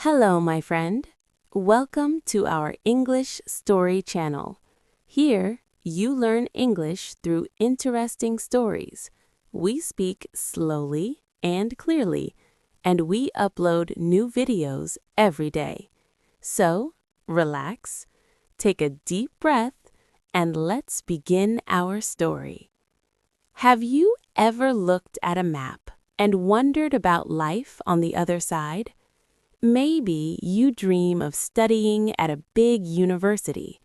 Hello, my friend. Welcome to our English Story channel. Here, you learn English through interesting stories. We speak slowly and clearly, and we upload new videos every day. So, relax, take a deep breath, and let's begin our story. Have you ever looked at a map and wondered about life on the other side? Maybe you dream of studying at a big university.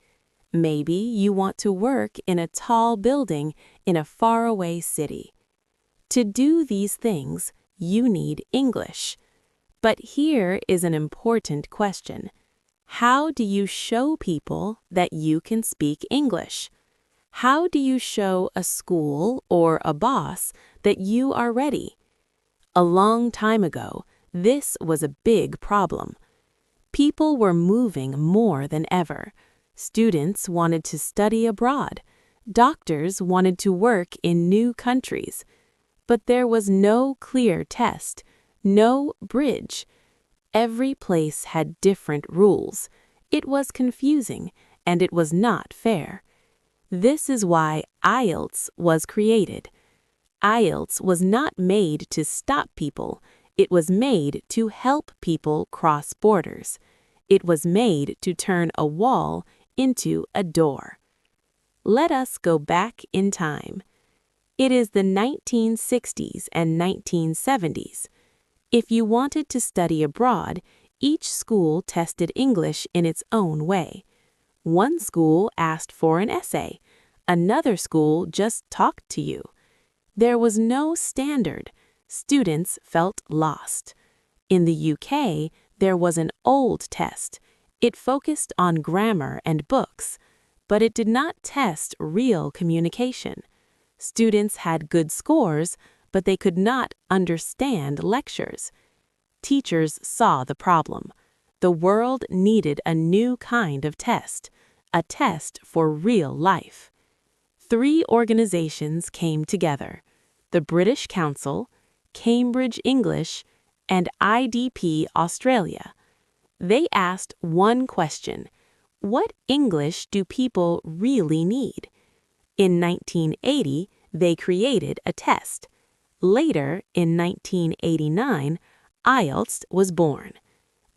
Maybe you want to work in a tall building in a faraway city. To do these things, you need English. But here is an important question. How do you show people that you can speak English? How do you show a school or a boss that you are ready? A long time ago, this was a big problem. People were moving more than ever. Students wanted to study abroad. Doctors wanted to work in new countries. But there was no clear test, no bridge. Every place had different rules. It was confusing, and it was not fair. This is why IELTS was created. IELTS was not made to stop people. It was made to help people cross borders. It was made to turn a wall into a door. Let us go back in time. It is the 1960s and 1970s. If you wanted to study abroad, each school tested English in its own way. One school asked for an essay. Another school just talked to you. There was no standard. Students felt lost. In the UK, there was an old test. It focused on grammar and books, but it did not test real communication. Students had good scores, but they could not understand lectures. Teachers saw the problem. The world needed a new kind of test, a test for real life. 3 organizations came together: the British Council, Cambridge English, and IDP Australia. They asked one question: what English do people really need? In 1980, they created a test. Later, in 1989, IELTS was born.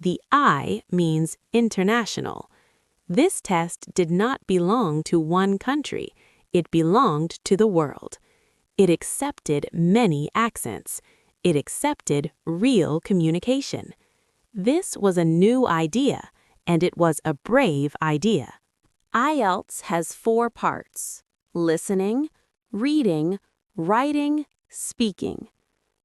The I means international. This test did not belong to one country. It belonged to the world. It accepted many accents. It accepted real communication. This was a new idea, and it was a brave idea. IELTS has 4 parts: listening, reading, writing, speaking.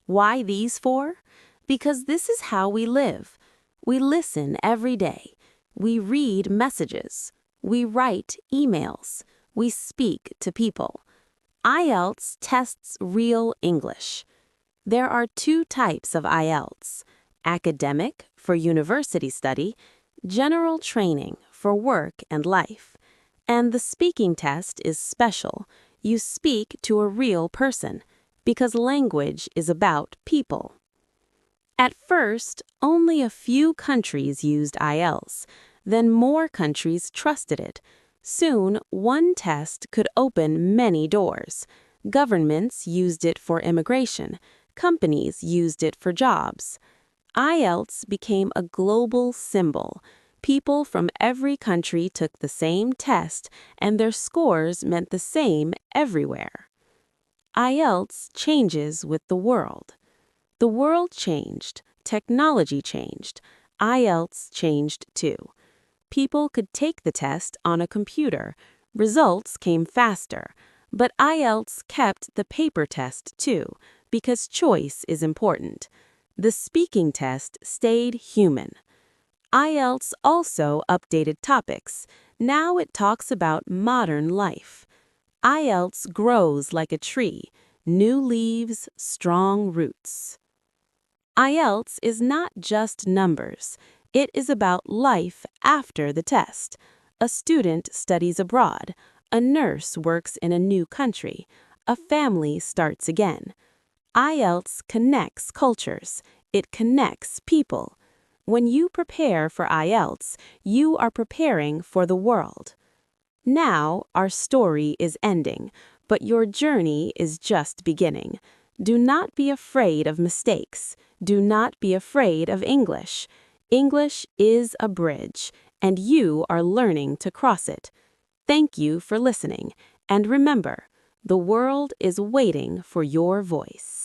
Why these 4? Because this is how we live. We listen every day. We read messages. We write emails. We speak to people. IELTS tests real English. There are 2 types of IELTS: academic for university study, general training for work and life. And the speaking test is special. You speak to a real person, because language is about people. At first, only a few countries used IELTS. Then more countries trusted it. Soon, one test could open many doors. Governments used it for immigration. Companies used it for jobs. IELTS became a global symbol. People from every country took the same test, and their scores meant the same everywhere. IELTS changes with the world. The world changed. Technology changed. IELTS changed too. People could take the test on a computer. Results came faster. But IELTS kept the paper test too, because choice is important. The speaking test stayed human. IELTS also updated topics. Now it talks about modern life. IELTS grows like a tree, new leaves, strong roots. IELTS is not just numbers. It is about life after the test. A student studies abroad. A nurse works in a new country. A family starts again. IELTS connects cultures. It connects people. When you prepare for IELTS, you are preparing for the world. Now, our story is ending, but your journey is just beginning. Do not be afraid of mistakes. Do not be afraid of English. English is a bridge, and you are learning to cross it. Thank you for listening, and remember, the world is waiting for your voice.